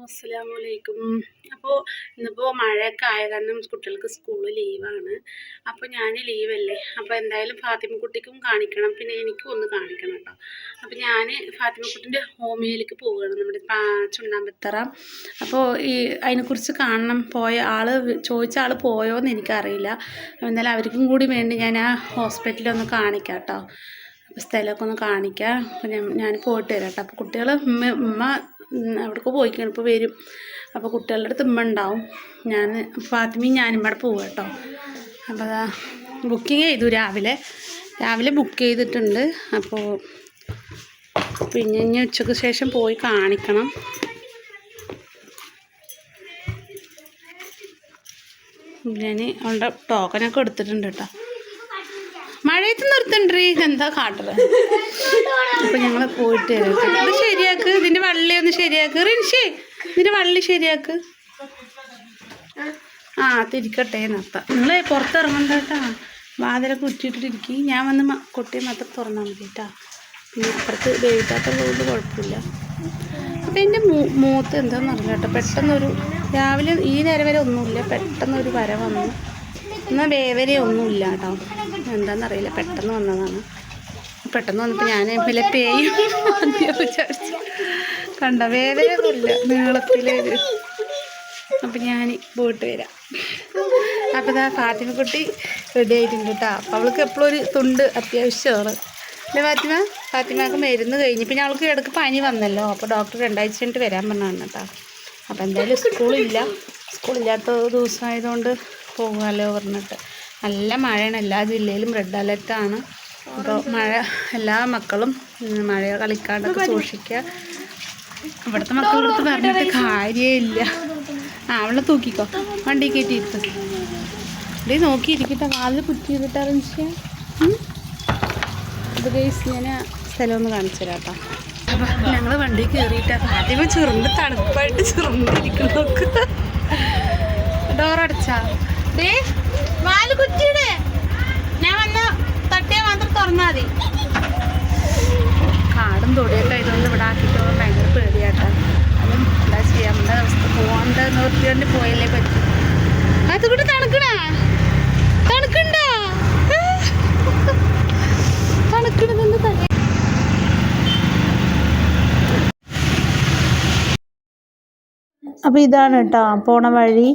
അസ്സലാമലൈക്കും. അപ്പോൾ ഇന്നിപ്പോൾ മഴയൊക്കെ ആയ കാരണം കുട്ടികൾക്ക് സ്കൂൾ ലീവാണ്. അപ്പോൾ ഞാൻ ലീവല്ലേ, അപ്പോൾ എന്തായാലും ഫാത്തിമക്കുട്ടിക്കും കാണിക്കണം, പിന്നെ എനിക്കും ഒന്ന് കാണിക്കണം കേട്ടോ. അപ്പോൾ ഞാൻ ഫാത്തിമക്കുട്ടിൻ്റെ ഹോമിയോയിലേക്ക് പോവുകയാണ്, നമ്മുടെ ചുണ്ണാമ്പത്തറ. അപ്പോൾ അതിനെക്കുറിച്ച് കാണണം, ചോദിച്ച ആൾ പോയോ എന്ന് എനിക്കറിയില്ല. എന്നാലും അവർക്കും കൂടി വേണ്ടി ഞാൻ ആ ഹോസ്പിറ്റലൊന്ന് കാണിക്കാം കേട്ടോ. സ്ഥലമൊക്കെ ഒന്ന് കാണിക്കാം. അപ്പോൾ ഞാൻ പോയിട്ട് വരാം കേട്ടോ. അപ്പോൾ കുട്ടികൾ ഉമ്മ അവിടേക്ക് പോയിക്കണം, ഇപ്പോൾ വരും. അപ്പോൾ കുട്ടികളുടെ അടുത്ത് ഉമ്മ ഉണ്ടാവും. ഫാത്തിമയും ഞാനും ഇവിടെ പോവുക കേട്ടോ. അപ്പോൾ അതാ ബുക്കിംഗ് ചെയ്തു, രാവിലെ ബുക്ക് ചെയ്തിട്ടുണ്ട്. അപ്പോൾ പിന്നെ ഇനി ഉച്ചയ്ക്ക് ശേഷം പോയി കാണിക്കണം. ഞാൻ അവളുടെ ടോക്കനൊക്കെ എടുത്തിട്ടുണ്ട് കേട്ടോ. മഴയത്ത് നിർത്തണ്ടേ, എന്താ കാട്ടുന്നത്? അപ്പോൾ ഞങ്ങൾ പോയിട്ട് വരാം. ഇത് ശരിയാക്ക്, ഇതിൻ്റെ വള്ളി ഒന്ന് ശരിയാക്ക്. റിൻഷേ, ഇതിൻ്റെ വള്ളി ശരിയാക്ക്. തിരിക്കട്ടെ നിർത്താം. നിങ്ങൾ പുറത്തിറങ്ങണ്ട കേട്ടോ, വാതിലൊക്കെ കുറ്റിയിട്ടിരിക്കും. ഞാൻ വന്ന് കൊട്ടിയെ മാത്രം തുറന്നാൽ മതി കേട്ടോ. പിന്നെ അപ്പുറത്ത് വേവിക്കാത്തുള്ളതുകൊണ്ട് കുഴപ്പമില്ല. അപ്പോൾ എൻ്റെ മൂത്ത് എന്താണെന്ന് അറിയില്ല കേട്ടോ. പെട്ടെന്നൊരു രാവിലെ ഈ നേരം വരെ ഒന്നുമില്ല, പെട്ടെന്നൊരു വര വന്നു. എന്നാൽ വേവരെ ഒന്നുമില്ല കേട്ടോ. എന്താണെന്നറിയില്ല, പെട്ടെന്ന് വന്നതാണ്. പെട്ടെന്ന് വന്നപ്പോൾ ഞാൻ വലിയ പേയും വിചാരിച്ചു. കണ്ട വേദനയൊന്നുമില്ല, നീളത്തിലൊരു. അപ്പം ഞാൻ പോയിട്ട് വരാം. അപ്പോൾ ഇതാ ഫാത്തിമക്കുട്ടി റെഡി ആയിട്ടുണ്ട് കേട്ടോ. അപ്പോൾ അവൾക്ക് എപ്പോഴും ഒരു തുണ്ട് അത്യാവശ്യമാണ് അല്ലേ ഫാത്തിമക്ക് മരുന്ന് കഴിഞ്ഞ്. പിന്നെ അവൾക്ക് ഇടയ്ക്ക് പനി വന്നല്ലോ, അപ്പോൾ ഡോക്ടർ 2 ആഴ്ച കഴിഞ്ഞിട്ട് വരാൻ പറഞ്ഞതാണ് കേട്ടോ. അപ്പോൾ എന്തായാലും സ്കൂളില്ലാത്ത ദിവസമായതുകൊണ്ട് പോകുമല്ലോ പറഞ്ഞിട്ട്. നല്ല മഴയാണ്, എല്ലാ ജില്ലയിലും റെഡ് അലർട്ടാണ്. അപ്പോൾ എല്ലാ മക്കളും മഴ കളിക്കാണ്ടൊക്കെ സൂക്ഷിക്കുക. ഇവിടുത്തെ മക്കളുടെ അടുത്ത് പറഞ്ഞിട്ട് കാര്യമില്ല. അവളെ തൂക്കിക്കോ, വണ്ടി കയറ്റിയിരുത്ത്. ഇവിടെ നോക്കിയിരിക്കട്ടെ, വാതിൽ കുറ്റി ചെയ്തിട്ട് ഇത് കേസ് ഞാൻ സ്ഥലമൊന്ന് കാണിച്ചു തരാം കേട്ടോ. അപ്പം ഞങ്ങൾ വണ്ടി കയറിയിട്ടാണ് ആദ്യമേ തണുപ്പായിട്ട് ചുരുണ്ടിരിക്കുന്നു. നോക്ക്, ഡോറടച്ചാ വാല് കുറ്റിയുടെ ഞാൻ വന്ന് തട്ടിയാൽ മാത്രം തുറന്നാൽ മതി. കാടും തൊടിയൊക്കെ ആയതുകൊണ്ട് ഇവിടെ ആക്കിയിട്ട് ഭയങ്കര പേടിയാട്ടോ. അതും എന്താ ചെയ്യാം, നമ്മുടെ അവസ്ഥ പോകേണ്ട നിർത്തിയോണ്ട് പോയല്ലേ പറ്റും. അതുകൂടെ തണുക്കണോ? തണുക്കണ്ടോ? തണുക്കണതെന്ന് തന്നെ. അപ്പോൾ ഇതാണ് കേട്ടോ പോണ വഴി.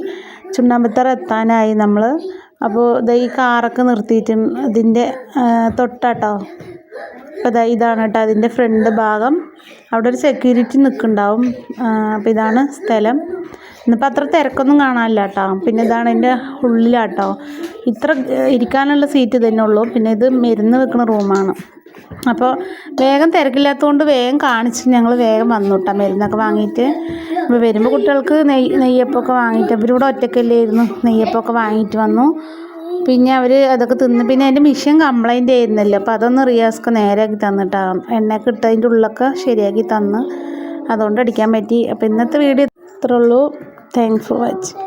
ചുണ്ണാമ്പത്തറ എത്താനായി നമ്മൾ. അപ്പോൾ ഈ കാറൊക്കെ നിർത്തിയിട്ട് ഇതിൻ്റെ തൊട്ടാട്ടോ. അപ്പോൾ ഇതാണ് കേട്ടോ അതിൻ്റെ ഫ്രണ്ട് ഭാഗം. അവിടെ ഒരു സെക്യൂരിറ്റി നിൽക്കുന്നുണ്ടാവും. അപ്പോൾ ഇതാണ് സ്ഥലം. ഇന്നിപ്പോൾ അത്ര തിരക്കൊന്നും കാണാനില്ല കേട്ടോ. പിന്നെ ഇതാണ് ഇതിൻ്റെ ഉള്ളിലാട്ടോ. ഇത്ര ഇരിക്കാനുള്ള സീറ്റ് തന്നെ ഉള്ളൂ. പിന്നെ ഇത് മരുന്ന് വെക്കുന്ന റൂമാണ്. അപ്പോൾ വേഗം തിരക്കില്ലാത്തതുകൊണ്ട് വേഗം കാണിച്ച് ഞങ്ങൾ വേഗം വന്നു കേട്ടോ മരുന്നൊക്കെ വാങ്ങിയിട്ട്. അപ്പോൾ വരുമ്പോൾ കുട്ടികൾക്ക് നെയ്യപ്പമൊക്കെ വാങ്ങിയിട്ട്, അവരിവിടെ ഒറ്റയ്ക്കല്ലായിരുന്നു, നെയ്യപ്പമൊക്കെ വാങ്ങിയിട്ട് വന്നു. പിന്നെ അവർ അതൊക്കെ തിന്ന്. പിന്നെ അതിൻ്റെ മെഷീൻ കംപ്ലൈൻ്റ് ആയിരുന്നല്ലോ, അപ്പോൾ അതൊന്ന് റിയാസ്ക്ക് നേരെയാക്കി തന്നിട്ടാണ്, എണ്ണയൊക്കെ ഇട്ട് അതിൻ്റെ ഉള്ളിലൊക്കെ ശരിയാക്കി തന്ന്, അതുകൊണ്ട് അടിക്കാൻ പറ്റി. അപ്പോൾ ഇന്നത്തെ വീഡിയോ ഇത്രേ ഉള്ളൂ. Thanks for watching.